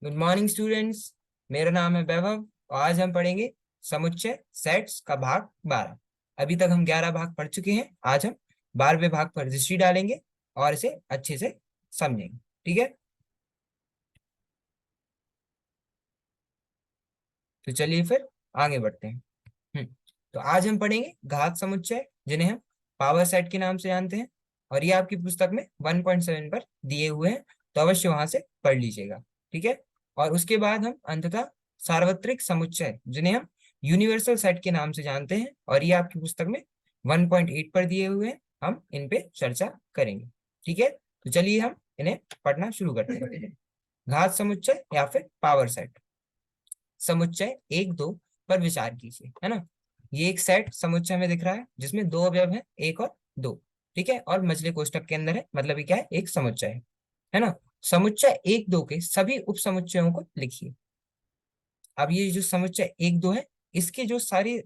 Good morning students. मेरा नाम है वैभव और आज हम पढ़ेंगे समुच्चय सेट्स का भाग 12। अभी तक हम 11 भाग पढ़ चुके हैं। आज हम 12वें भाग पर दृष्टि डालेंगे और इसे अच्छे से समझेंगे। ठीक है, तो चलिए फिर आगे बढ़ते हैं। हम्म तो आज हम पढ़ेंगे घात समुच्चय, जिन्हें हम पावर सेट के नाम से जानते हैं। और ये आपकी पुस्तक में 1.7 पर दिए हुए हैं, तो अवश्य वहां से पढ़ लीजिएगा। ठीक है, और उसके बाद हम अंततः सार्वत्रिक समुच्चय, जिन्हें हम यूनिवर्सल सेट के नाम से जानते हैं, और ये आपकी पुस्तक में 1.8 पर दिए हुए हैं। हम इन पे चर्चा करेंगे। ठीक है, तो चलिए हम इन्हें पढ़ना शुरू करते हैं। घात समुच्चय या फिर पावर सेट। समुच्चय एक दो पर विचार कीजिए, है ना। ये एक सेट समुच्चय में दिख रहा है जिसमें दो अवयव हैं, एक और दो। ठीक है, और मझले कोष्ठक के अंदर है, मतलब ये क्या है, एक समुच्चय है ना। समुच्चय एक दो के सभी उप समुच्चयों को लिखिए। अब ये जो समुच्चय एक दो है, इसके जो सारे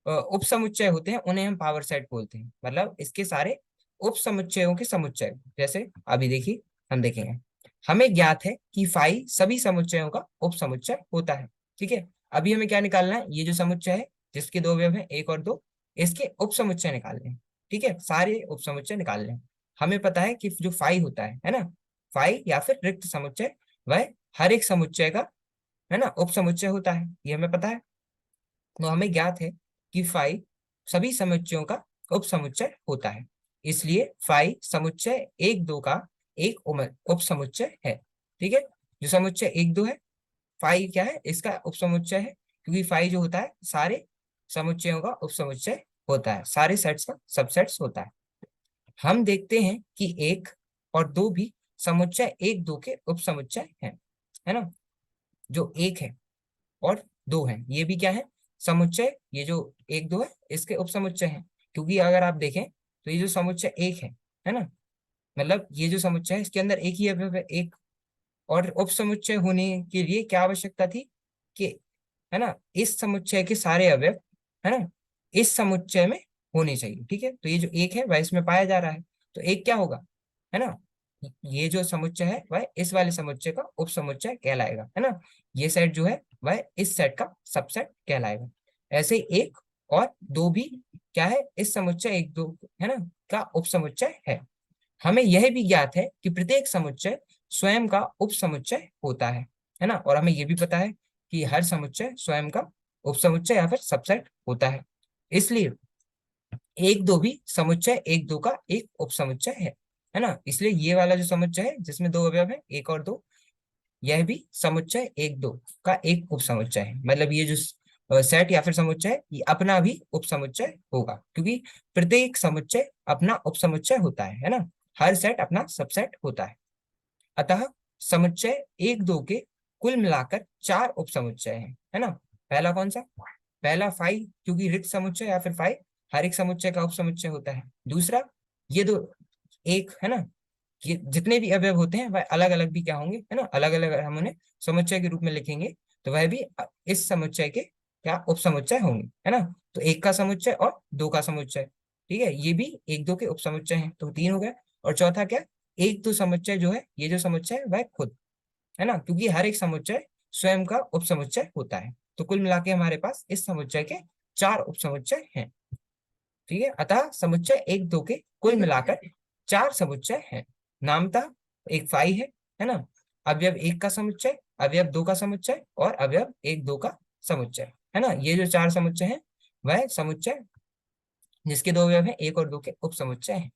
उप समुच्चय होते हैं उन्हें हम पावर सेट बोलते हैं। मतलब इसके सारे उप समुच्चयों के समुच्चय, जैसे अभी देखिए हम देखेंगे। हमें ज्ञात है कि फाई सभी समुच्चयों का उप समुच्चय होता है। ठीक है, अभी हमें क्या निकालना है, ये जो समुच्चय है जिसके दो अवयव हैं, एक और दो, इसके उप समुच्चय निकालने हैं। ठीक है, सारे उप समुच्चय निकालने हैं। हमें पता है कि जो फाई होता है ना, फाई या फिर रिक्त समुच्चय, वह हर एक समुच्चय का, है ना, उप समुच्चय होता है, ये हमें पता है। तो हमें ज्ञात है कि फाई सभी समुच्चयों का उप समुच्चय होता है। इसलिए फाई समुच्चय एक दो का एक उप समुच्चय है। ठीक है, जो समुच्चय एक दो है, फाई क्या है, इसका उप समुच्चय है, क्योंकि फाई जो होता है सारे समुच्चयों का उप समुच्चय होता है, सारे सेट्स का सबसेट्स होता है। हम देखते हैं कि एक और दो भी समुच्चय एक दो के उप समुच्चय हैं, है ना। जो एक है और दो है, ये भी क्या है, समुच्चय। ये जो एक दो है इसके उप समुच्चय है, क्योंकि अगर आप देखें तो ये जो समुच्चय एक है ना, मतलब ये जो समुच्चय है इसके अंदर एक ही अवयव है, एक। और उप समुच्चय होने के लिए क्या आवश्यकता थी कि, है ना, इस समुच्चय के सारे अवयव, है ना, इस समुच्चय में होने चाहिए। ठीक है, तो ये जो एक है वह इसमें पाया जा रहा है, तो एक क्या होगा, है ना, ये जो समुच्चय है वह इस वाले समुच्चय का उप समुच्चय कहलाएगा, है ना। ये सेट जो है वह इस सेट का सबसेट कहलाएगा। ऐसे ही एक और दो भी क्या है, इस समुच्चय एक दो, है ना, का उप समुच्चय है। हमें यह भी ज्ञात है कि प्रत्येक समुच्चय स्वयं का उप समुच्चय होता है ना। और हमें यह भी पता है कि हर समुच्चय स्वयं का उप समुच्चय या फिर सबसेट होता है। इसलिए एक दो भी समुच्चय एक दो का एक उप समुच्चय है ना। इसलिए ये वाला जो समुच्चय है जिसमें दो अवयव है, एक और दो, यह भी समुच्चय एक दो का एक उप समुच्चय है। मतलब ये जो सेट या फिर समुच्चय है, ये अपना भी उप समुच्चय होगा, क्योंकि प्रत्येक समुच्चय अपना उप समुच्चय होता है ना। हर सेट अपना सबसेट होता है। अतः समुच्चय एक दो के कुल मिलाकर चार उप समुच्चय है ना। पहला कौन सा, पहला फाई, क्योंकि रिक्त समुच्चय या फिर फाई हर एक समुच्चय का उप समुच्चय होता है। दूसरा ये दो, एक, है ना, ये जितने भी अवयव होते हैं वह अलग अलग भी क्या होंगे, है ना, अलग अलग हम उन्हें समुच्चय के रूप में लिखेंगे, तो वह भी इस समुच्चय के क्या उप समुच्चय होंगे, है ना। तो एक का समुच्चय और दो का समुच्चय, ठीक है, ये भी एक दो के उप समुच्चय हैं, तो तीन हो गए। और चौथा क्या, एक दो समुच्चय जो है, ये जो समुच्चय है वह खुद, है ना, क्योंकि हर एक समुच्चय स्वयं का उप समुच्चय होता है। तो कुल मिला के हमारे पास इस समुच्चय के चार उप समुच्चय हैं। ठीक है, अतः समुच्चय एक दो के कुल मिलाकर चार समुच्चय हैं। नामतः एक फाई है ना, अवयव एक का समुच्चय, अवयव दो का समुच्चय और अवयव एक दो का समुच्चय, है ना। ये जो चार समुच्चय हैं वह समुच्चय जिसके दो अवयव हैं, एक और दो के उप समुच्चय हैं।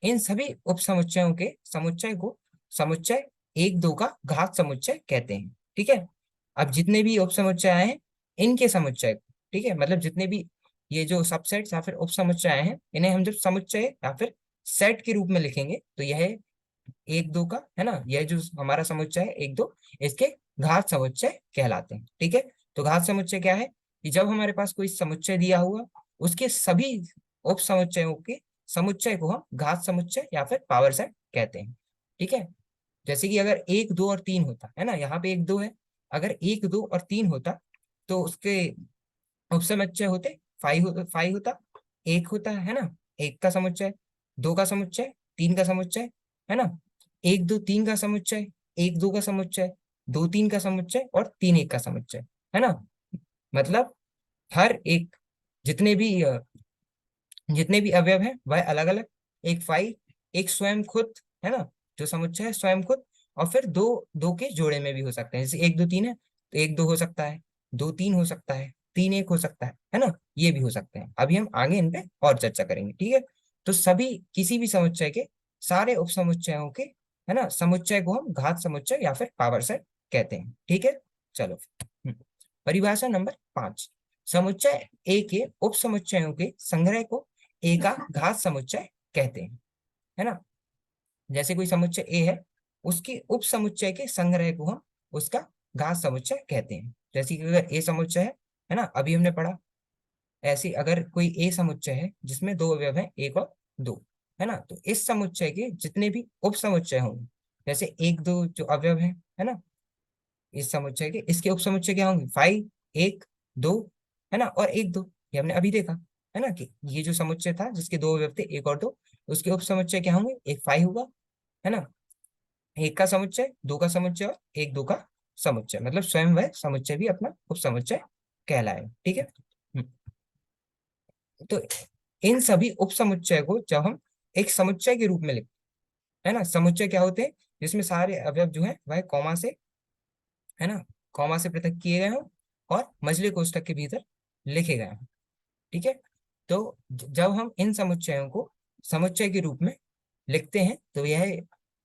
इन सभी उप समुच्चयों के समुच्चय को समुच्चय एक दो का घात समुच्चय कहते हैं। ठीक है, अब जितने भी उप समुच्चय आए हैं इनके समुच्चय, ठीक है, मतलब जितने भी ये जो सबसेट्स या फिर उप समुच्चय आए हैं, इन्हें हम जब समुच्चय या फिर सेट के रूप में लिखेंगे तो यह एक दो का, है ना, यह जो हमारा समुच्चय है एक दो, इसके घात समुच्चय कहलाते हैं। ठीक है, तो घात समुच्चय क्या है कि जब हमारे पास कोई समुच्चय दिया हुआ, उसके सभी उप समुच्चयों के समुच्चय को हम घात समुच्चय या फिर पावर सेट कहते हैं। ठीक है, जैसे कि अगर एक दो और तीन होता है ना, यहाँ पे एक दो है, अगर एक दो और तीन होता तो उसके उप समुच्चय होते फाइव होता, एक होता है ना, एक का समुच्चय, दो का समुच्चय, तीन का समुच्चय, है ना, एक दो तीन का समुच्चय, एक दो का समुच्चय, दो तीन का समुच्चय और तीन एक का समुच्चय, है ना। मतलब हर एक जितने भी जितने भी अवयव हैं वह अलग अलग, एक फाइव, एक स्वयं खुद, है ना, जो समुच्चय है स्वयं खुद, और फिर दो दो के जोड़े में भी हो सकते हैं, जैसे एक दो तीन है तो एक दो हो सकता है, दो तीन हो सकता है, तीन एक हो सकता है ना, ये भी हो सकते हैं। अभी हम आगे इन पे और चर्चा करेंगे, ठीक है। तो सभी किसी भी समुच्चय के सारे उपसमुच्चयों के, है ना, समुच्चय को हम घात समुच्चय या फिर पावर सेट कहते हैं, ठीक है। चलो, परिभाषा नंबर 5, समुच्चय ए के उपसमुच्चयों के संग्रह को ए का घात समुच्चय कहते हैं, है ना। जैसे कोई समुच्चय ए है, उसके उपसमुच्चय के संग्रह को हम उसका घात समुच्चय कहते हैं। जैसे कि अगर ए समुच्चय है ना, अभी हमने पढ़ा, ऐसे अगर कोई ए समुच्चय है जिसमें दो अवयव है, एक और दो, है ना, तो इस समुच्चय के जितने भी उपसमुच्चय होंगे, जैसे एक दो जो अवयव है ना, इस समुच्चय के इसके उपसमुच्चय क्या होंगे, फाइव, एक, दो, है ना, और एक दो, ये हमने अभी देखा, है ना, कि ये जो समुच्चय था जिसके दो अवयव थे, एक और दो, उसके उपसमुच्चय क्या होंगे, एक फाइव होगा, है ना, एक का समुच्चय, दो का समुच्चय और एक दो का समुच्चय, मतलब स्वयं वह समुच्चय भी अपना उपसमुच्चय कहलाएगा, ठीक है। तो इन सभी उपसमुच्चय को जब हम एक समुच्चय के रूप में लिखते हैं ना, समुच्चय क्या होते हैं, जिसमें सारे अवयव जो है वह कॉमा से, है ना, कॉमा से पृथक किए गए हों और मझले कोष्ठक के भीतर लिखे गए हों, ठीक है। तो जब हम इन समुच्चयों को समुच्चय के रूप में लिखते हैं तो यह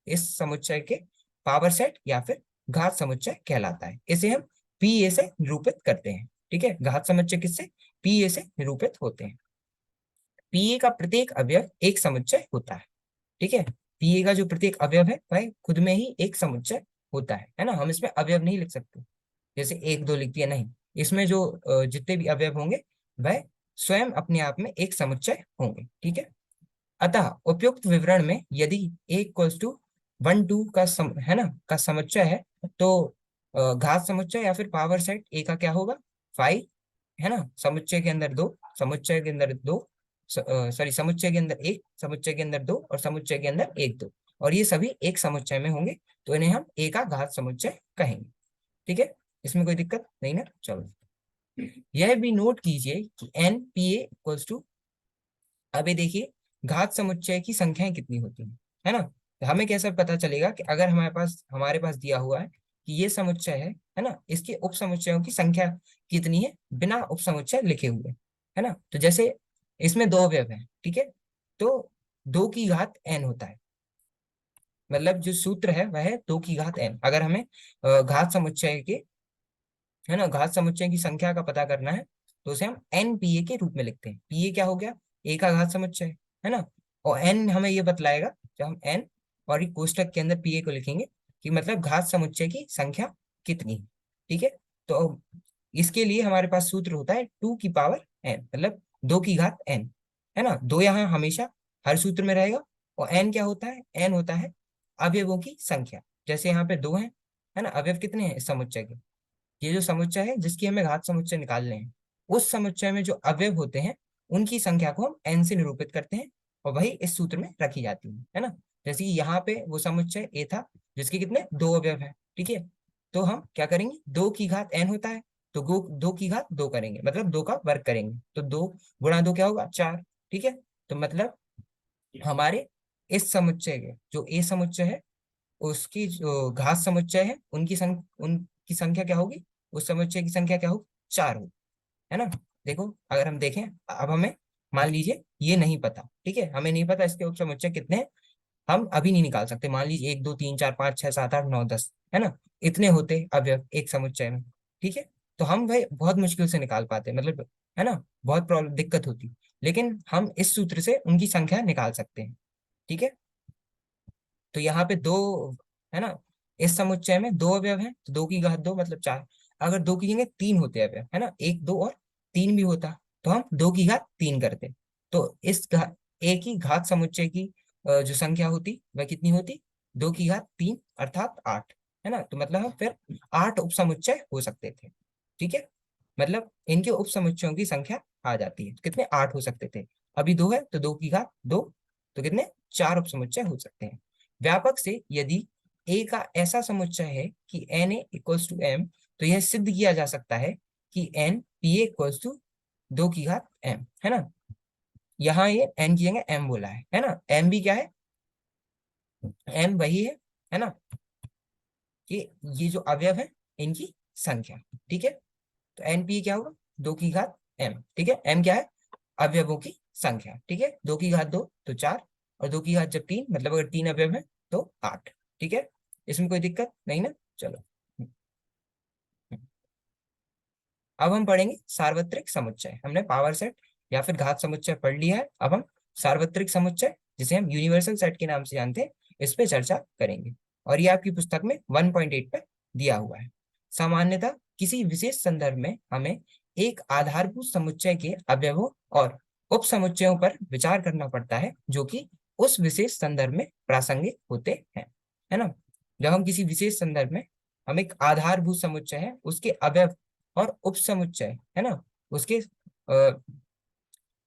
इस समुच्चय के पावर सेट या फिर घात समुच्चय कहलाता है। इसे हम पी ए से निरूपित करते हैं, ठीक है। घात समुच्चय किससे, पी ए से निरूपित होते हैं। पी ए का प्रत्येक अवयव एक समुच्चय होता है, ठीक है। पी ए का जो प्रत्येक अवयव है वह खुद में ही एक समुच्चय होता है ना, हम इसमें अवयव नहीं लिख सकते, जैसे एक दो लिख दिया, नहीं, इसमें जो जितने भी अवयव होंगे वह स्वयं अपने आप में एक समुच्चय होंगे, ठीक है। अतः उपयुक्त विवरण में यदि ए इक्वल्स टू वन टू का है ना का समुच्चय है, तो घात समुच्चय या फिर पावर सेट ए का क्या होगा, फाइव, है ना, समुच्चय के अंदर दो, समुच्चय के अंदर दो, सॉरी, समुच्चय के अंदर एक, समुच्चय के अंदर दो और समुच्चय के अंदर एक दो, और ये सभी एक समुच्चय में होंगे, तो इन्हें हम ए का घात समुच्चय कहेंगे, ठीक है। इसमें कोई दिक्कत नहीं ना, चलो। यह भी नोट कीजिए कि n P A equals to, अभी देखिए घात समुच्चय की संख्याएं कितनी होती हैं, है ना। तो हमें कैसे पता चलेगा कि अगर हमारे पास दिया हुआ है कि ये समुच्चय है ना, इसके उप समुच्चयों की संख्या कितनी है बिना उप समुच्चय लिखे हुए, है ना। तो जैसे इसमें दो अवयव हैं, ठीक है, तो दो की घात एन होता है, मतलब जो सूत्र है वह है दो की घात एन। अगर हमें घात समुच्चय के, है ना, घात समुच्चय की संख्या का पता करना है तो उसे हम एन पी ए के रूप में लिखते हैं। पी ए क्या हो गया, ए का घात समुच्चय, है ना, और एन हमें ये बतलाएगा, जब हम एन और एक कोष्ठक के अंदर पी ए को लिखेंगे कि मतलब घात समुच्चय की संख्या कितनी है, ठीक है। तो इसके लिए हमारे पास सूत्र होता है टू की पावर एन, मतलब दो की घात एन, है ना। दो यहाँ हमेशा हर सूत्र में रहेगा, और एन क्या होता है, एन होता है अवयवों की संख्या। जैसे यहाँ पे दो है ना, अवयव कितने हैं इस समुच्चय के, ये जो समुच्चय है जिसकी हमें घात समुच्चय निकालने हैं, उस समुच्चय में जो अवयव होते हैं उनकी संख्या को हम एन से निरूपित करते हैं, और वही इस सूत्र में रखी जाती है ना। जैसे कि यहाँ पे वो समुच्चय ए था जिसके कितने दो अवयव है, ठीक है, तो हम क्या करेंगे, दो की घात एन होता है, तो दो की घात दो करेंगे, मतलब दो का वर्ग करेंगे, तो दो गुणा दो क्या होगा, चार, ठीक है। तो मतलब हमारे इस समुच्चय के जो ए समुच्चय है उसकी जो घात समुच्चय है उनकी संख्या क्या होगी, उस समुच्चय की संख्या क्या होगी, चार होगी, है ना। देखो अगर हम देखें, अब हमें मान लीजिए ये नहीं पता, ठीक है, हमें नहीं पता इसके उप समुच्चय कितने हैं, हम अभी नहीं निकाल सकते, मान लीजिए एक दो तीन चार पाँच छह सात आठ नौ दस, है ना, इतने होते अवयव एक समुच्चय में, ठीक है। तो हम भाई बहुत मुश्किल से निकाल पाते, मतलब, है ना, बहुत प्रॉब्लम दिक्कत होती, लेकिन हम इस सूत्र से उनकी संख्या निकाल सकते हैं, ठीक है। तो यहाँ पे दो, है ना, इस समुच्चय में दो अवयव हैं तो दो की घात दो मतलब चार, अगर दो की जगह तीन होते अवयव, है ना, एक दो और तीन भी होता तो हम दो की घात तीन करते, तो इस एक ही घात समुच्चय की जो संख्या होती वह कितनी होती, दो की घात तीन अर्थात आठ, है ना। तो मतलब हम फिर आठ उप समुच्चय हो सकते थे, ठीक है, मतलब इनके उप समुच्चयों की संख्या आ जाती है, कितने आठ हो सकते थे, अभी दो है तो दो की घात दो, तो कितने चार उप समुच्चय हो सकते हैं। व्यापक से यदि ए का ऐसा समुच्चय है कि n A equals to M, तो यह सिद्ध किया जा सकता है कि n P A equals to 2 की घात m, है ना। यहाँ ये n की जगह m बोला है ना। m भी क्या है, m वही है ना, कि ये जो अवयव है इनकी संख्या, ठीक है। तो एन पी क्या होगा, 2 की घात m, ठीक है। m क्या है, अवयवों की संख्या, ठीक है। 2 की घात 2 तो 4, और 2 की घात जब 3, मतलब अगर 3 अवयव है तो 8, ठीक है। इसमें कोई दिक्कत नहीं ना, चलो। अब हम पढ़ेंगे सार्वत्रिक समुच्चय। हमने पावर सेट या फिर घात समुच्चय पढ़ लिया है, अब हम सार्वत्रिक समुच्चय, जिसे हम यूनिवर्सल सेट के नाम से जानते हैं, इस पे चर्चा करेंगे। और ये आपकी पुस्तक में 1.8 पे दिया हुआ है। सामान्यतः किसी विशेष संदर्भ में हमें एक आधारभूत समुच्चय के अवयवों और उप समुच्चयों पर विचार करना पड़ता है, जो कि उस विशेष संदर्भ में प्रासंगिक होते हैं, है ना। जब हम किसी विशेष संदर्भ में, हम एक आधारभूत समुच्चय है उसके अवयव और उपसमुच्चय, है ना, उसके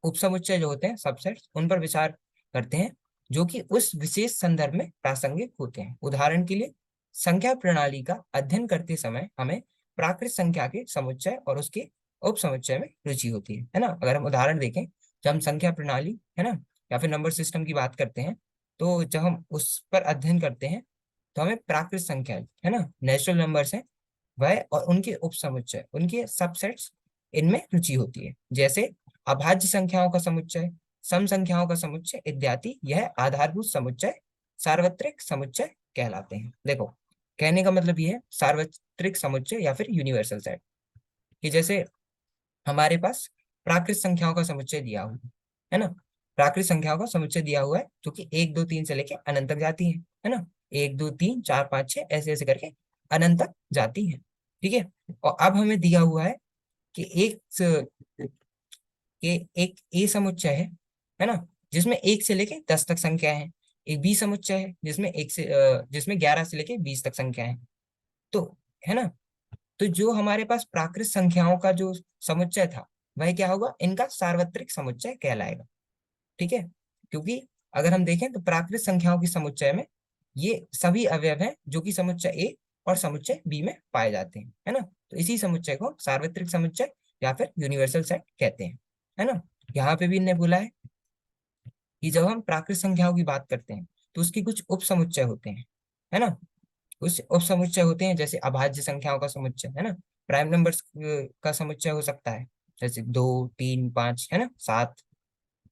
उपसमुच्चय जो होते हैं सबसेट्स, उन पर विचार करते हैं, जो कि उस विशेष संदर्भ में प्रासंगिक होते हैं। उदाहरण के लिए संख्या प्रणाली का अध्ययन करते समय हमें प्राकृत संख्या के समुच्चय और उसके उपसमुच्चय में रुचि होती है ना। अगर हम उदाहरण देखें, जब हम संख्या प्रणाली, है ना, या फिर नंबर सिस्टम की बात करते हैं, तो जब हम उस पर अध्ययन करते हैं तो हमें प्राकृत संख्या, है ना, नेचुरल नंबर्स है वह, और उनके उपसमुच्चय, उनके सबसेट्स, इनमें रुचि होती है। जैसे अभाज्य संख्याओं का समुच्चय, सम संख्याओं का समुच्चय इत्यादि, यह आधारभूत समुच्चय सार्वत्रिक समुच्चय कहलाते हैं। देखो, कहने का मतलब ये है सार्वत्रिक समुच्चय या फिर यूनिवर्सल सेट, कि जैसे हमारे पास प्राकृत संख्याओं का समुच्चय दिया हुआ है ना। प्राकृत संख्याओं का समुच्चय दिया हुआ है जो कि 1 2 3 से लेके अनंत तक जाती है ना। 1 2 3 4 5 6 ऐसे ऐसे करके अनंत तक जाती है, ठीक है। और अब हमें दिया हुआ है कि एक ए समुच्चय है ना, जिसमें 1 से लेके 10 तक संख्या है। एक बी समुच्चय है जिसमें 11 से लेके 20 तक संख्या है। तो, है ना, तो जो हमारे पास प्राकृत संख्याओं का जो समुच्चय था, वह क्या होगा, इनका सार्वत्रिक समुच्चय कहलाएगा, ठीक है। क्योंकि अगर हम देखें तो प्राकृत संख्याओं के समुच्चय में ये सभी अवयव हैं जो कि समुच्चय ए और समुच्चय बी में पाए जाते हैं, है ना। तो इसी समुच्चय को सार्वत्रिक समुच्चय या फिर यूनिवर्सल सेट कहते हैं, है ना। यहाँ पे भी इन्हें बोला है कि जब हम प्राकृत संख्याओं की बात करते हैं तो उसके कुछ उप समुच्चय होते हैं, है ना। उस उप समुच्चय होते हैं जैसे अभाज्य संख्याओं का समुच्चय, है ना, प्राइम नंबर्स का समुच्चय हो सकता है, जैसे 2 3 5, है ना, 7।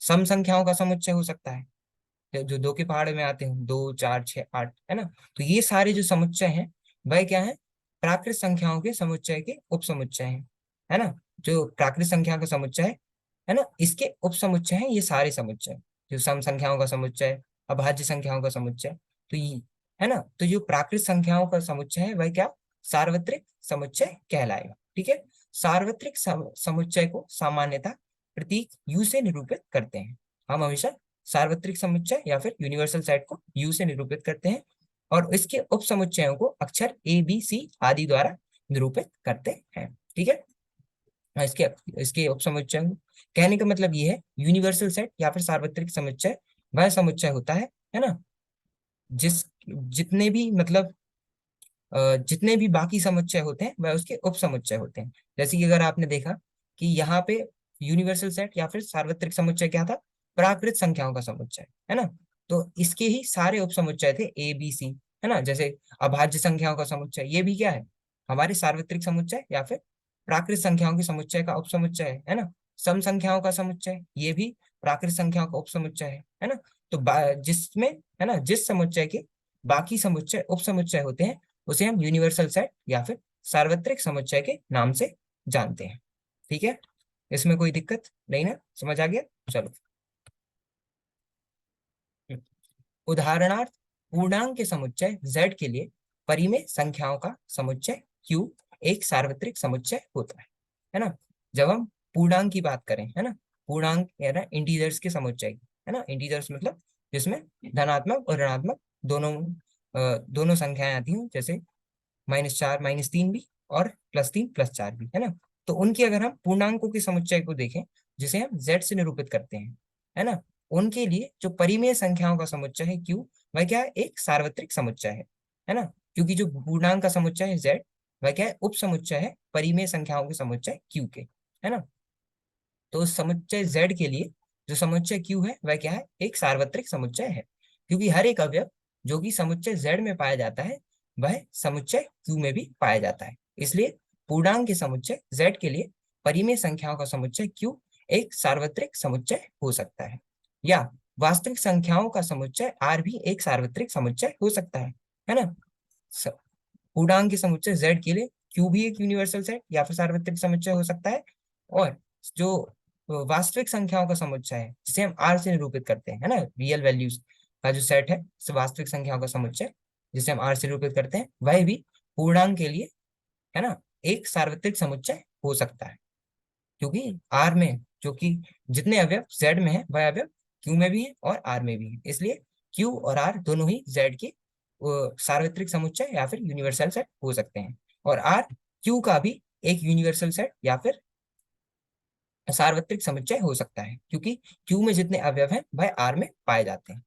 सम संख्याओं का समुच्चय हो सकता है, जो 2 के पहाड़े में आते हैं, 2 4 6 8, है ना। तो ये सारे जो समुच्चय हैं वह क्या है, प्राकृत संख्याओं के समुच्चय के उप समुच्चय हैं, है ना। जो प्राकृत संख्या का समुच्चय है ना, इसके उप समुच्चय हैं ये सारे समुच्चय, जो सम संख्याओं का समुच्चय, अभाज्य संख्याओं का समुच्चय। तो ये, है ना, तो जो प्राकृत संख्याओं का समुच्चय है वह क्या, सार्वत्रिक समुच्चय कहलाएगा, ठीक है। सार्वत्रिक समुच्चय को सामान्यतः प्रतीक यू से निरूपित करते हैं। हम हमेशा सार्वत्रिक समुच्चय या फिर यूनिवर्सल सेट को यू से निरूपित करते हैं, और इसके उप समुच्चयों को अक्षर ए बी सी आदि द्वारा निरूपित करते हैं, ठीक है। इसके इसके उप समुच्चय, कहने का मतलब ये है, यूनिवर्सल सेट या फिर सार्वत्रिक समुच्चय वह समुच्चय होता है ना, जिस जितने भी मतलब जितने भी बाकी समुच्चय होते हैं वह उसके उप समुच्चय होते हैं। जैसे कि अगर आपने देखा कि यहाँ पे यूनिवर्सल सेट या फिर सार्वत्रिक समुच्चय क्या था, प्राकृत संख्याओं का समुच्चय, है ना। तो इसके ही सारे उप समुच्चय थे ए बी सी, है ना। जैसे अभाज्य संख्याओं का समुच्चय, ये भी क्या है, हमारे सार्वत्रिक समुच्चय या फिर प्राकृत संख्याओं के समुच्चय का उप समुच्चय है ना। सम संख्याओं का समुच्चय, ये भी प्राकृत संख्याओं का उप समुच्चय है ना। तो जिसमें, है ना, जिस समुच्चय के बाकी समुच्चय उप समुच्चय होते हैं उसे हम यूनिवर्सल सेट या फिर सार्वत्रिक समुच्चय के नाम से जानते हैं, ठीक है। इसमें कोई दिक्कत नहीं ना, समझ आ गया, चलो। उदाहरणार्थ, पूर्णांक के समुच्चय z के लिए परिमेय संख्याओं का समुच्चय q एक सार्वत्रिक समुच्चय होता है ना। जब हम पूर्णांक की बात करें, है ना, पूर्णांक है ना इंटीजर्स के समुच्चय, है ना, इंटीजर्स मतलब जिसमें धनात्मक और ऋणात्मक दोनों संख्याएं आती हूँ, जैसे -4 -3 भी, और +3 +4 भी, है ना। तो उनकी अगर हम पूर्णांकों के समुच्चय को देखें, जिसे हम z से निरूपित करते हैं, है ना, उनके लिए जो परिमेय संख्याओं का समुच्चय है q, वह क्या है, एक सार्वत्रिक समुच्चय है ना, क्योंकि जो पूर्णांक का समुच्चय है z वह क्या है, उप समुच्चय है परिमेय संख्याओं के समुच्चय q के, है ना। तो उस समुच्चय z के लिए जो समुच्चय q है वह क्या है, एक सार्वत्रिक समुच्चय है, क्योंकि हर एक अवयव जो कि समुच्चय z में पाया जाता है वह समुच्चय q में भी पाया जाता है। इसलिए पूर्णांक के समुच्चय z के लिए परिमेय संख्याओं का समुच्चय q एक सार्वत्रिक समुच्चय हो सकता है, या वास्तविक संख्याओं का समुच्चय r भी एक सार्वत्रिक समुच्चय हो सकता है ना। पूर्णांक के समुच्चय z के लिए q भी एक यूनिवर्सल सेट या फिर सार्वत्रिक समुच्चय हो सकता है, और जो वास्तविक संख्याओं का समुच्चय है जिसे हम r से निरूपित करते हैं, है ना, रियल वैल्यूज का जो सेट है, वास्तविक संख्याओं का समुच्चय जिसे हम r से निरूपित करते हैं, वह भी पूर्णांक के लिए, है ना, एक सार्वत्रिक समुच्चय हो सकता है, क्योंकि r में जो कि जितने अवयव z में है वह अवयव q में भी है और r में भी है, इसलिए q और r दोनों ही z के सार्वत्रिक समुच्चय या फिर यूनिवर्सल सेट हो सकते हैं, और r q का भी एक यूनिवर्सल सेट या फिर सार्वत्रिक समुच्चय हो सकता है, क्योंकि q में जितने अवयव हैं वह r में पाए जाते हैं।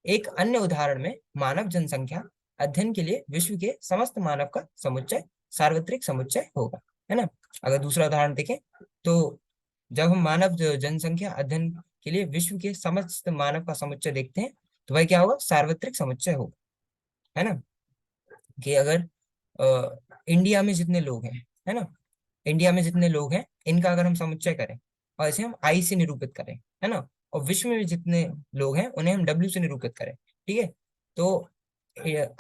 एक अन्य उदाहरण में मानव जनसंख्या अध्ययन के लिए विश्व के समस्त मानव का समुच्चय सार्वत्रिक समुच्चय होगा, है ना। अगर दूसरा उदाहरण देखें तो जब हम मानव जनसंख्या अध्ययन के लिए विश्व के समस्त मानव का समुच्चय देखते हैं तो वह क्या होगा, सार्वत्रिक समुच्चय होगा, है ना। कि अगर इंडिया में जितने लोग हैं, है ना, इंडिया में जितने लोग हैं इनका अगर हम समुच्चय करें और इसे हम आई से निरूपित करें, है ना, और विश्व में जितने लोग हैं उन्हें हम डब्ल्यू से निरूपित करें, ठीक है, तो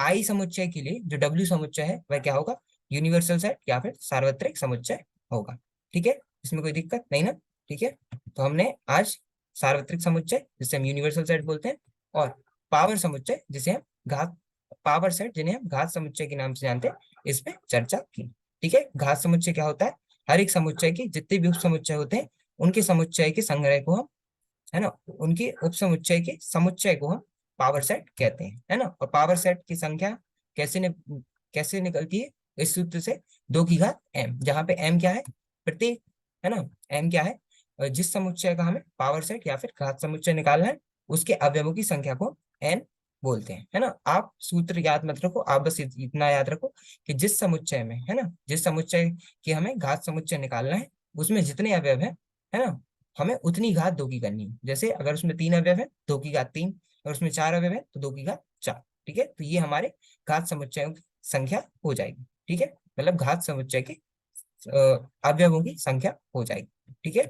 आई समुच्चय के लिए जो डब्ल्यू समुच्चय है वह क्या होगा, यूनिवर्सल सेट या फिर सार्वत्रिक समुच्चय होगा, ठीक है, इसमें कोई दिक्कत नहीं ना। ठीक है, तो हमने आज सार्वत्रिक समुच्चय जिसे हम यूनिवर्सल सेट बोलते हैं, और पावर समुच्चय जिसे हम घात पावर सेट जिन्हें हम घात समुच्चय के नाम से जानते हैं, इस पे चर्चा की। ठीक है, घात समुच्चय क्या होता है, हर एक समुच्चय के जितने भी उप समुच्चय होते हैं उनके समुच्चय के संग्रह को हम, है ना, उनके उप समुच्चय के समुच्चय को हम पावर सेट कहते हैं, है ना। और पावर सेट की संख्या कैसे निकलती है, इस सूत्र से 2 की घात m, जहां पे m क्या है, प्रत्येक, है ना, m क्या है, जिस समुच्चय का हमें पावर सेट या फिर घात समुच्चय निकालना है उसके अवयवों की संख्या को n बोलते हैं, है ना। आप सूत्र याद मत रखो, आप बस इतना याद रखो कि जिस समुच्चय में, है ना, जिस समुच्चय की हमें घात समुच्चय निकालना है उसमें जितने अवयव है ना, हमें उतनी घात 2 की करनी है। जैसे अगर उसमें 3 अवयव है 2 की घात 3, अगर उसमें 4 अवयव है तो 2 की घात 4। ठीक है, तो ये हमारे घात समुच्चयों की संख्या हो जाएगी। ठीक है, मतलब घात समुच्चय के अवयवों की संख्या हो जाएगी। ठीक है,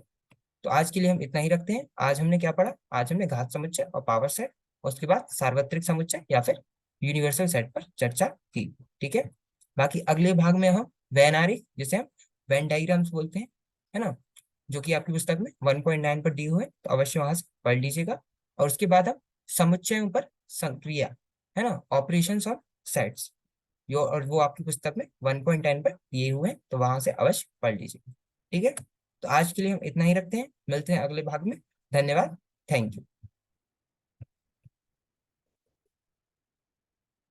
तो आज के लिए हम इतना ही रखते हैं। आज हमने क्या पढ़ा, आज हमने घात समुच्चय और पावर सेट और उसके बाद सार्वत्रिक समुच्चय या फिर यूनिवर्सल सेट पर चर्चा की। ठीक है, बाकी अगले भाग में हम वेन आरेख जिसे हम वेन डायग्राम्स बोलते हैं, है ना, जो कि आपकी पुस्तक में 1.9 पर दी हुए, तो अवश्य वहां से पढ़ लीजिएगा। और उसके बाद हम समुच्चयों पर संक्रिया, है ना, ऑपरेशंस ऑन सेट्स, यो और वो आपकी पुस्तक में 1.10 पर दिए हुए हैं, तो वहां से अवश्य पढ़ लीजिएगा। ठीक है, तो आज के लिए हम इतना ही रखते हैं, मिलते हैं अगले भाग में। धन्यवाद, थैंक यू।